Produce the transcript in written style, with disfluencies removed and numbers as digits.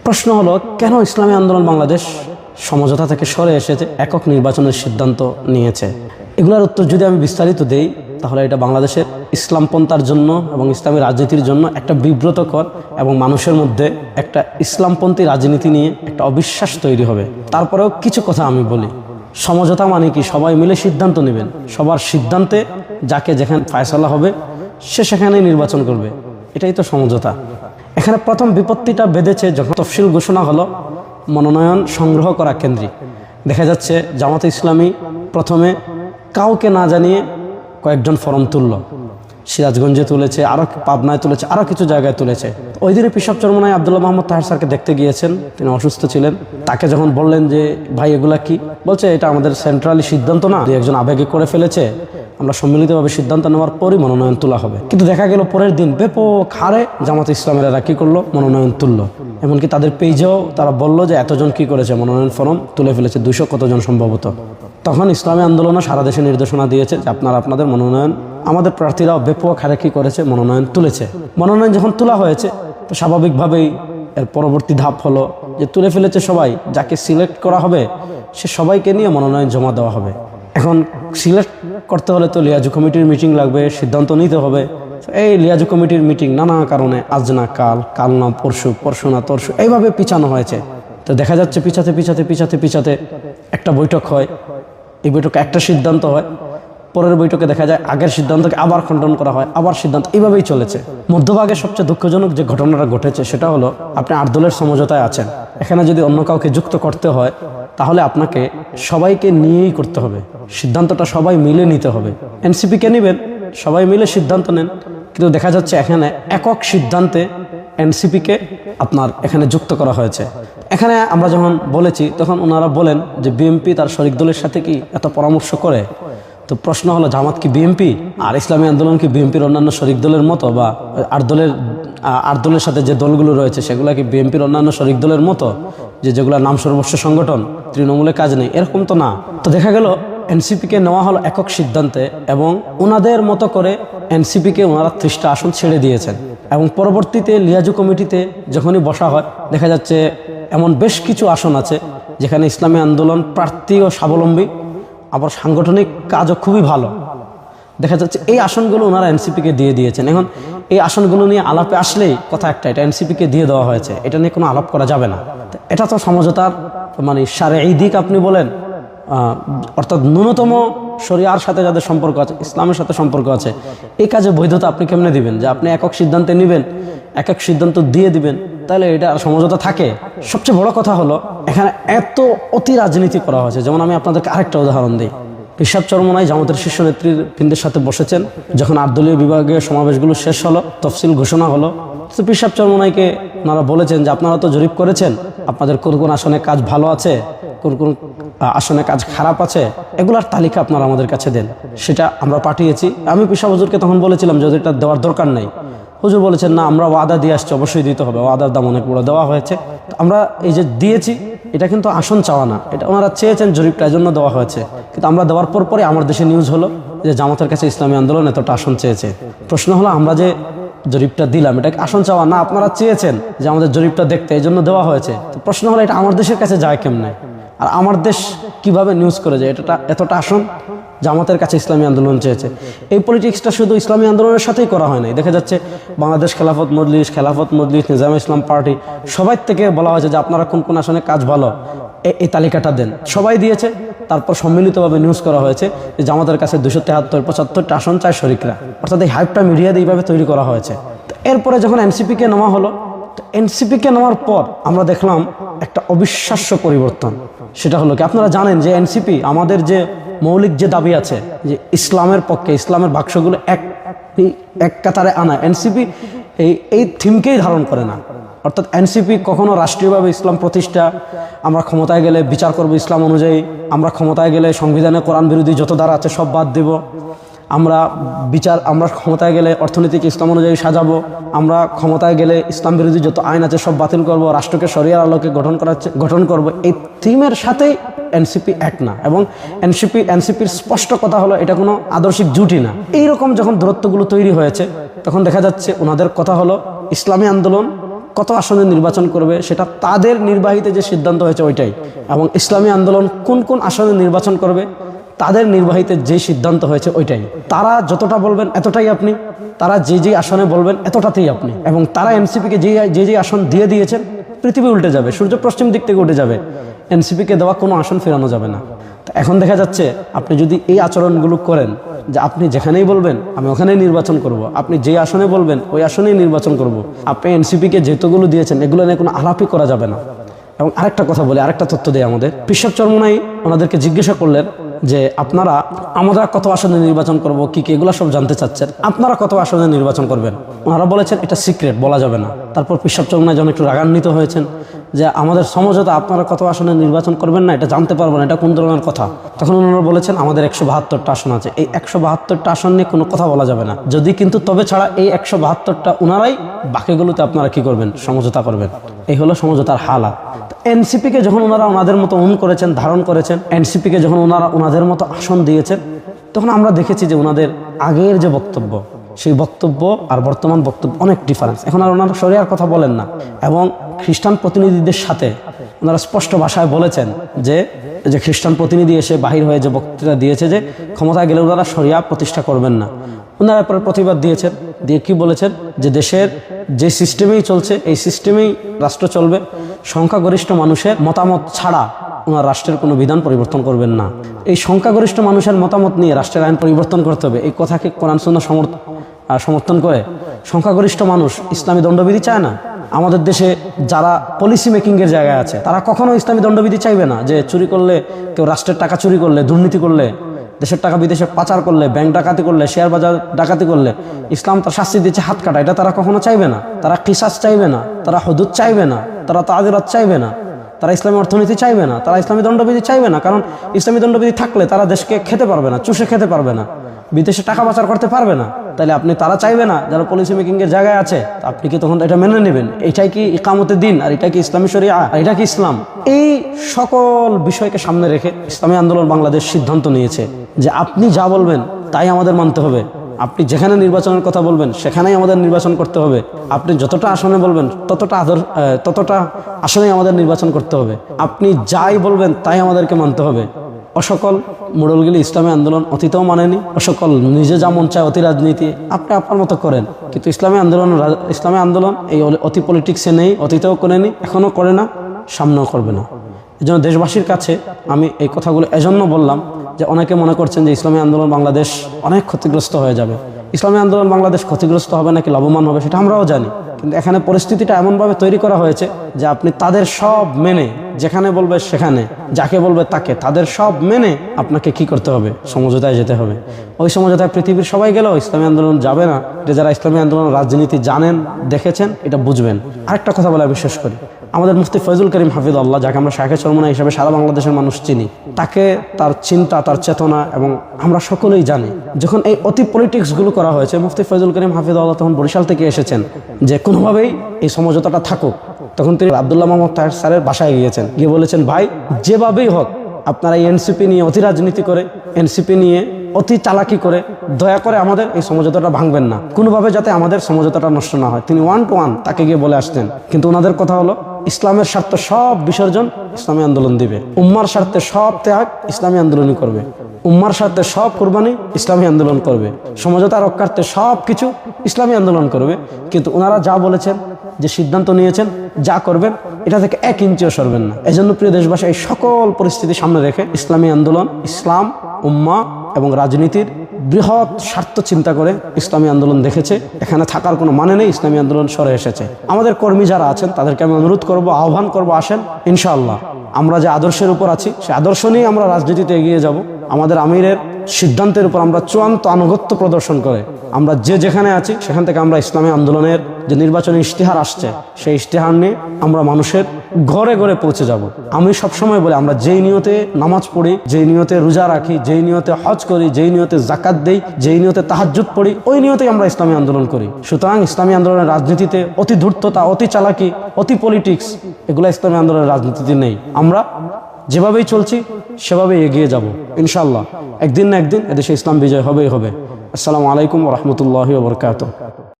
প্রশ্ন হলো, কেন ইসলামী আন্দোলন বাংলাদেশ সমঝোতা থেকে সরে এসেছে, একক নির্বাচনের সিদ্ধান্ত নিয়েছে? এগুলোর উত্তর যদি আমি বিস্তারিত দেই, তাহলে এটা বাংলাদেশের ইসলামপন্থার জন্য এবং ইসলামী রাজনীতির জন্য একটা বিব্রতকর এবং মানুষের মধ্যে একটা ইসলামপন্থী রাজনীতি নিয়ে একটা অবিশ্বাস তৈরি হবে। তারপরেও কিছু কথা আমি বলি। সমঝোতা মানে কি? সবাই মিলে সিদ্ধান্ত নেবেন, সবার সিদ্ধান্তে যাকে যেখানে ফায়সালা হবে সে সেখানেই নির্বাচন করবে, এটাই তো সমঝোতা। এখানে প্রথম বিপত্তিটা বেঁধেছে যখন তফসিল ঘোষণা হলো মনোনয়ন সংগ্রহ করা কেন্দ্রিক। দেখা যাচ্ছে জামাতে ইসলামী প্রথমে কাউকে না জানিয়ে কয়েকজন ফরম তুলল, সিরাজগঞ্জে তুলেছে, আরও পাবনায় তুলেছে, আরও কিছু জায়গায় তুলেছে। ওই দিনে পিসাব চরমনায় আব্দুল্লাহ মোহাম্মদ তাহের স্যারকে দেখতে গিয়েছেন, তিনি অসুস্থ ছিলেন। তাকে যখন বললেন যে ভাই এগুলা কি, বলছে এটা আমাদের সেন্ট্রালি সিদ্ধান্ত না, একজন আবেগে করে ফেলেছে, আমরা সম্মিলিতভাবে সিদ্ধান্ত নেওয়ার পরই মনোনয়ন তোলা হবে। কিন্তু দেখা গেল পরের দিন ব্যাপক হারে জামাতে ইসলামেরা কি করলো, মনোনয়ন তুললো। এমনকি তাদের পেজেও তারা বললো যে এতজন কি করেছে, মনোনয়ন ফর্ম তুলে ফেলেছে, 200 কতজন সম্ভবত। তখন ইসলামী আন্দোলনও সারা দেশে নির্দেশনা দিয়েছে যে আপনারা আপনাদের মনোনয়ন, আমাদের প্রার্থীরাও ব্যাপক হারে কি করেছে, মনোনয়ন তুলেছে। মনোনয়ন যখন তোলা হয়েছে তো স্বাভাবিকভাবেই এর পরবর্তী ধাপ হলো যে তুলে ফেলেছে সবাই, যাকে সিলেক্ট করা হবে সে সবাইকে নিয়ে মনোনয়ন জমা দেওয়া হবে। এখন সিলেক্ট করতে হলে তো লিয়াজু কমিটির মিটিং লাগবে, সিদ্ধান্ত নিতে হবে। এই লিয়াজু কমিটির মিটিং নানা কারণে আজ না কাল, কাল না পরশু, পরশু না তরশু, এইভাবে পিছানো হয়েছে। তো দেখা যাচ্ছে পিছাতে একটা বৈঠক হয়, এই বৈঠকে একটা সিদ্ধান্ত হয়, পরের বৈঠকে দেখা যায় আগের সিদ্ধান্তকে আবার খণ্ডন করা হয়, আবার সিদ্ধান্ত, এইভাবেই চলেছে। মধ্যভাগে সবচেয়ে দুঃখজনক যে ঘটনাটা ঘটেছে সেটা হলো, আপনি 8 দলের সমঝোতায় আছেন, এখানে যদি অন্য কাউকে যুক্ত করতে হয় তাহলে আপনাকে সবাইকে নিয়েই করতে হবে, সিদ্ধান্তটা সবাই মিলে নিতে হবে। এনসিপিকে নেবেন, সবাই মিলে সিদ্ধান্ত নেন, কিন্তু দেখা যাচ্ছে এখানে একক সিদ্ধান্তে এনসিপিকে আপনার এখানে যুক্ত করা হয়েছে। এখানে আমরা যখন বলেছি তখন ওনারা বলেন যে বিএনপি তার শরিক দলের সাথে কি এত পরামর্শ করে। তো প্রশ্ন হলো, জামাত কি বিএনপি আর ইসলামী আন্দোলন কি বিএনপির অন্যান্য শরিক দলের মতো, বা 8 দলের সাথে যে দলগুলো রয়েছে সেগুলো কি বিএনপির অন্যান্য শরিক দলের মতো, যেগুলো নাম সর্বস্ব সংগঠন, তৃণমূলে কাজ নেই, এরকম তো না। তো দেখা গেল এনসিপিকে নেওয়া হলো একক সিদ্ধান্তে এবং ওনাদের মতো করে এনসিপিকে ওনারা 30টা আসন ছেড়ে দিয়েছেন। এবং পরবর্তীতে লিয়াজু কমিটিতে যখনই বসা হয় দেখা যাচ্ছে এমন বেশ কিছু আসন আছে যেখানে ইসলামী আন্দোলন প্রার্থী ও স্বাবলম্বী, আবার সাংগঠনিক কাজও খুবই ভালো। দেখা যাচ্ছে এই আসনগুলো ওনারা এনসিপিকে দিয়ে দিয়েছেন। এখন এই আসনগুলো নিয়ে আলাপে আসলেই কথা একটা, এটা এনসিপিকে দিয়ে দেওয়া হয়েছে, এটা নিয়ে কোনো আলাপ করা যাবে না। এটা তো সমঝোতার মানে শারঈ দিক আপনি বলেন, অর্থাৎ ন্যূনতম শরিয়ার সাথে যাদের সম্পর্ক আছে, ইসলামের সাথে সম্পর্ক আছে, এই কাজে বৈধতা আপনি কেমনে দিবেন? যে আপনি একক সিদ্ধান্তে নেবেন, একক সিদ্ধান্ত দিয়ে দিবেন, তাহলে এটা সমঝোতা থাকে? সবচেয়ে বড় কথা হলো এখানে এত অতি রাজনীতি করা হয়েছে। যেমন আমি আপনাদেরকে আরেকটা উদাহরণ দিই। পিসাব চরমনায় জামাতের শীর্ষ নেতৃবৃন্দের সাথে বসেছেন, যখন 8 দলীয় বিভাগীয় সমাবেশগুলো শেষ হলো, তফসিল ঘোষণা হলো, তো পিসাব চরমনাইকে ওনারা বলেছেন যে আপনারা তো জরিপ করেছেন, আপনাদের কোন কোন আসনে কাজ ভালো আছে, কোন কোন আসনে কাজ খারাপ আছে, এগুলার তালিকা আপনারা আমাদের কাছে দেন। সেটা আমরা পাঠিয়েছি। আমি পিসাব হুজুরকে তখন বলেছিলাম যে এটা দেওয়ার দরকার নেই। হুজুর বলেছেন না, আমরা ওয়াদা দিয়ে আসছি, অবশ্যই দিতে হবে, ওয়াদার দাম অনেক বড় দেওয়া হয়েছে। আমরা এই যে দিয়েছি এটা কিন্তু আসন চাওয়া না, এটা ওনারা চেয়েছেন জরিপটা, এজন্য দেওয়া হয়েছে। কিন্তু আমরা দেওয়ার পরে আমার দেশে নিউজ হলো যে জামাতের কাছে ইসলামী আন্দোলন এতটা আসন চেয়েছে। প্রশ্ন হলো, আমরা যে জরিপটা দিলাম এটা আসন চাওয়া না, আপনারা চেয়েছেন যে আমাদের জরিপটা দেখতে, এই জন্য দেওয়া হয়েছে। তো প্রশ্ন হলো, এটা আমার দেশের কাছে যায় কেমনে? আর আমার দেশ কিভাবে নিউজ করে যে এতটা আসন জামাতের কাছে ইসলামী আন্দোলন চেয়েছে? এই পলিটিক্সটা শুধু ইসলামী আন্দোলনের সাথেই করা হয় নাই। দেখা যাচ্ছে বাংলাদেশ খেলাফত মজলিস, নিজামে ইসলাম পার্টি, সবাই থেকে বলা হয়েছে যে আপনারা কোন কোন আসনে কাজ ভালো, এই তালিকাটা দেন। সবাই দিয়েছে। তারপর সম্মিলিতভাবে নিউজ করা হয়েছে যে জামাতের কাছে 273-75টা আসন চায় শরিকরা। অর্থাৎ এই হাইপটা মিডিয়াতে এইভাবে তৈরি করা হয়েছে। এরপরে যখন এনসিপিকে নেওয়া হলো, এনসিপিকে নেওয়ার পর আমরা দেখলাম একটা অবিশ্বাস্য পরিবর্তন। সেটা হলো কি, আপনারা জানেন যে এনসিপি আমাদের যে মৌলিক যে দাবি আছে যে ইসলামের পক্ষে, ইসলামের বাক্সগুলো এক কাতারে আনা, এনসিপি এই থিমকেই ধারণ করে না। অর্থাৎ এনসিপি কখনো রাষ্ট্রীয়ভাবে ইসলাম প্রতিষ্ঠা, আমরা ক্ষমতায় গেলে বিচার করব ইসলাম অনুযায়ী, আমরা ক্ষমতায় গেলে সংবিধানে কোরআন বিরোধী যত ধারা আছে সব বাদ দেব, আমরা ক্ষমতায় গেলে অর্থনীতিকে ইসলাম অনুযায়ী সাজাবো, আমরা ক্ষমতায় গেলে ইসলাম বিরোধী যত আইন আছে সব বাতিল করব, রাষ্ট্রকে শরিয়ার আলোকে গঠন করব, এই থিমের সাথেই এনসিপি এক না। এবং এনসিপির স্পষ্ট কথা হলো এটা কোনো আদর্শিক জুটি না। এইরকম যখন দূরত্বগুলো তৈরি হয়েছে তখন দেখা যাচ্ছে ওনাদের কথা হলো ইসলামী আন্দোলন কত আসনে নির্বাচন করবে সেটা তাদের নির্বাহীতে যে সিদ্ধান্ত হয়েছে ওইটাই, এবং ইসলামী আন্দোলন কোন কোন আসনে নির্বাচন করবে তাদের নির্বাহীতে যে সিদ্ধান্ত হয়েছে ওইটাই। তারা যতটা বলবেন এতটাই আপনি, তারা যে যে আসনে বলবেন এতটাতেই আপনি, এবং তারা এনসিপিকে যে আসন দিয়ে দিয়েছেন, পৃথিবী উল্টে যাবে, সূর্য পশ্চিম দিক থেকে উঠে যাবে, এনসিপিকে দেওয়া কোনো আসন ফেরানো যাবে না। এখন দেখা যাচ্ছে আপনি যদি এই আচরণগুলো করেন যে আপনি যেখানেই বলবেন আমি ওখানেই নির্বাচন করব, আপনি যে আসনে বলবেন ওই আসনেই নির্বাচন করব, আপনি এনসিপিকে যেতগুলো দিয়েছেন এগুলো নিয়ে কোনো আলাপই করা যাবে না। এবং আরেকটা কথা বলি, আরেকটা তথ্য দেয় আমাদের পিশাব চরমোনাই ওনাদেরকে জিজ্ঞাসা করলেন যে আপনারা আমরা কত আসনে নির্বাচন করব, কি কি এগুলো সব জানতে চাচ্ছেন, আপনারা কত আসনে নির্বাচন করবেন। ওনারা বলেছেন এটা সিক্রেট, বলা যাবে না। তারপর পিশাব চরমোনাই যেন একটু রাগান্বিত হয়েছেন যে আমাদের সমঝোতা, আপনারা কত আসনে নির্বাচন করবেন না এটা জানতে পারবো না, এটা কোন ধরনের কথা। তখন ওনারা বলেছেন আমাদের 172টা আসন আছে, এই 172টা আসন নিয়ে কোনো কথা বলা যাবে না, যদি কিন্তু তবে ছাড়া এই 172টা ওনারাই, বাকিগুলোতে আপনারা কি করবেন, সমঝোতা করবেন। এই হলো সমঝোতার হালাত। এনসিপিকে যখন ওনারা ওনাদের মতো করেছেন, ধারণ করেছেন, এনসিপিকে যখন ওনারা ওনাদের মতো আসন দিয়েছেন, তখন আমরা দেখেছি যে ওনাদের আগের যে বক্তব্য, সেই বক্তব্য আর বর্তমান বক্তব্য অনেক ডিফারেন্স। এখন আর ওনারা শরিয়ার কথা বলেন না, এবং খ্রিস্টান প্রতিনিধিদের সাথে ওনারা স্পষ্ট ভাষায় বলেছেন যে খ্রিস্টান প্রতিনিধি এসে বাহির হয়ে যে বক্তৃতা দিয়েছে যে ক্ষমতায় গেলে ওনারা শরিয়া প্রতিষ্ঠা করবেন না, ওনারা পরে প্রতিবাদ দিয়েছেন, দিয়ে কি বলেছেন যে দেশের যে সিস্টেমেই চলছে এই সিস্টেমেই রাষ্ট্র চলবে, সংখ্যাগরিষ্ঠ মানুষের মতামত ছাড়া ওনার রাষ্ট্রের কোনো বিধান পরিবর্তন করবেন না। এই সংখ্যাগরিষ্ঠ মানুষের মতামত নিয়ে রাষ্ট্রের আইন পরিবর্তন করতে হবে, এই কথাকে কোরআন সুন্নাহ সমর্থন করে। সংখ্যাগরিষ্ঠ মানুষ ইসলামী দণ্ডবিধি চায় না। আমাদের দেশে যারা পলিসি মেকিংয়ের জায়গায় আছে তারা কখনো ইসলামী দণ্ডবিধি চাইবে না, যে চুরি করলে, কেউ রাষ্ট্রের টাকা চুরি করলে, দুর্নীতি করলে, দেশের টাকা বিদেশে পাচার করলে, ব্যাংক ডাকাতি করলে, শেয়ার বাজার ডাকাতি করলে ইসলাম তার শাস্তি দিচ্ছে হাত কাটা, এটা তারা কখনো চাইবে না। তারা কিসাস চাইবে না, তারা হুদুদ চাইবে না, তারা তাজিরাত চাইবে না, তারা ইসলামী অর্থনীতি চাইবে না, তারা ইসলামী দণ্ডবিধি চাইবে না। কারণ ইসলামী দণ্ডবিধি থাকলে তারা দেশকে খেতে পারবে না, চুষে খেতে পারবে না, বিদেশে টাকা পাচার করতে পারবে না। তাহলে আপনি তারা চাইবে না যারা পলিসি মেকিংয়ের জায়গায় আছে, আপনি কি তখন এটা মেনে নেবেন? এটাই কি ইকামতের দিন? আর এটা কি ইসলামী শরিয়া? আর এটা কি ইসলাম? এই সকল বিষয়কে সামনে রেখে ইসলামী আন্দোলন বাংলাদেশ সিদ্ধান্ত নিয়েছে যে আপনি যা বলবেন তাই আমাদের মানতে হবে। আপনি যেখানে নির্বাচনের কথা বলবেন সেখানেই আমাদের নির্বাচন করতে হবে। আপনি যতটা আসনে বলবেন ততটা আসনেই আমাদের নির্বাচন করতে হবে। আপনি যাই বলবেন তাই আমাদেরকে মানতে হবে। অসকল মোড়লগুলি ইসলামী আন্দোলন অতীতেও মানেনি, অসকল নিজে যা মন চায় অতি রাজনীতি আপনি আপনার মতো করেন, কিন্তু ইসলামী আন্দোলন এই অতি পলিটিক্সে নেই, অতীতেও করেনি, এখনও করে না, সামনেও করবে না। এই জন্য দেশবাসীর কাছে আমি এই কথাগুলো এজন্য বললাম যে অনেকে মনে করছেন যে ইসলামী আন্দোলন বাংলাদেশ অনেক ক্ষতিগ্রস্ত হয়ে যাবে। ইসলামী আন্দোলন বাংলাদেশ ক্ষতিগ্রস্ত হবে নাকি লাভবান হবে সেটা আমরাও জানি, কিন্তু এখানে পরিস্থিতিটা এমনভাবে তৈরি করা হয়েছে যে আপনি তাদের সব মেনে, যেখানে বলবে সেখানে, যাকে বলবে তাকে, তাদের সব মেনে আপনাকে কি করতে হবে, সমঝোতায় যেতে হবে। ওই সমঝোতায় পৃথিবীর সবাই গেলেও ইসলামী আন্দোলন যাবে না। যে যারা ইসলামী আন্দোলন রাজনীতি জানেন, দেখেছেন, এটা বুঝবেন। আরেকটা কথা বলে বিশেষ করে আমাদের মুফতি ফয়জুল করিম হাফিজাল্লাহ, যাকে আমরা শায়েখে চরমোনাই হিসাবে সারা বাংলাদেশের মানুষ চিনি, তাকে, তার চিন্তা, তার চেতনা, এবং আমরা সকলেই জানি যখন এই অতি পলিটিক্সগুলো করা হয়েছে, মুফতি ফয়জুল করিম হাফিজাল্লাহ তখন বরিশাল থেকে এসেছেন যে কোনোভাবেই এই সমঝোতাটা থাকুক। তখন তিনি আব্দুল্লাহ মোহাম্মদ তাহের স্যারের বাসায় গিয়েছেন, গিয়ে বলেছেন ভাই যেভাবেই হোক আপনারা এই এনসিপি নিয়ে অতি রাজনীতি করে, এনসিপি নিয়ে অতি চালাকি করে দয়া করে আমাদের এই সমঝোতাটা ভাঙবেন না, কোনোভাবে যাতে আমাদের সমঝোতাটা নষ্ট না হয়। তিনি 1 to 1 তাকে গিয়ে বলে আসতেন, কিন্তু ওনাদের কথা হলো ইসলামের স্বার্থে সব বিসর্জন ইসলামী আন্দোলন দিবে, উম্মার স্বার্থে সব ত্যাগ ইসলামী আন্দোলনই করবে, উম্মার স্বার্থে সব কুরবানি ইসলামী আন্দোলন করবে, সমঝোতা রক্ষার্থে সব কিছু ইসলামী আন্দোলন করবে। কিন্তু ওনারা যা বলেছেন, যে সিদ্ধান্ত নিয়েছেন, যা করবেন, এটা থেকে 1 ইঞ্চিও সরবেন না। এজন্য প্রিয় দেশবাসী, এই সকল পরিস্থিতি সামনে রেখে ইসলামী আন্দোলন ইসলাম, উম্মা এবং রাজনীতির বৃহৎ স্বার্থ চিন্তা করে ইসলামী আন্দোলন দেখেছে এখানে থাকার কোনো মানে নেই, ইসলামী আন্দোলন সরে এসেছে। আমাদের কর্মী যারা আছেন তাদেরকে আমি অনুরোধ করব, আহ্বান করব, আসেন ইনশাআল্লাহ আমরা যে আদর্শের উপর আছি সেই আদর্শ নিয়ে আমরা রাজনীতিতে এগিয়ে যাব। আমাদের আমিরের সিদ্ধান্তের উপর আমরা চূড়ান্ত আনুগত্য প্রদর্শন করে আমরা যেখানে আছি সেখান থেকে আমরা ইসলামী আন্দোলনের যে নির্বাচনী ইশতেহার আসছে সেই ইশতেহার নিয়ে আমরা মানুষের ঘরে ঘরে পৌঁছে যাব। আমি সবসময় বলি, আমরা যেই নিয়তে নামাজ পড়ি, যেই নিয়তে রোজা রাখি, যেই নিয়তে হজ করি, যেই নিয়তে জাকাত দেই, যেই নিয়তে তাহাজ্জুদ পড়ি, ওই নিয়তেই আমরা ইসলামী আন্দোলন করি। সুতরাং ইসলামী আন্দোলনের রাজনীতিতে অতি ধূর্ততা, অতি চালাকি, অতি পলিটিক্স এগুলো ইসলামী আন্দোলনের রাজনীতিতে নেই। আমরা যেভাবেই চলছি সেভাবেই এগিয়ে যাব ইনশাআল্লাহ। একদিন না একদিন এদেশে ইসলাম বিজয় হবেই হবে। আসসালামু আলাইকুম ওয়া রাহমাতুল্লাহি ওয়া বারাকাতুহু।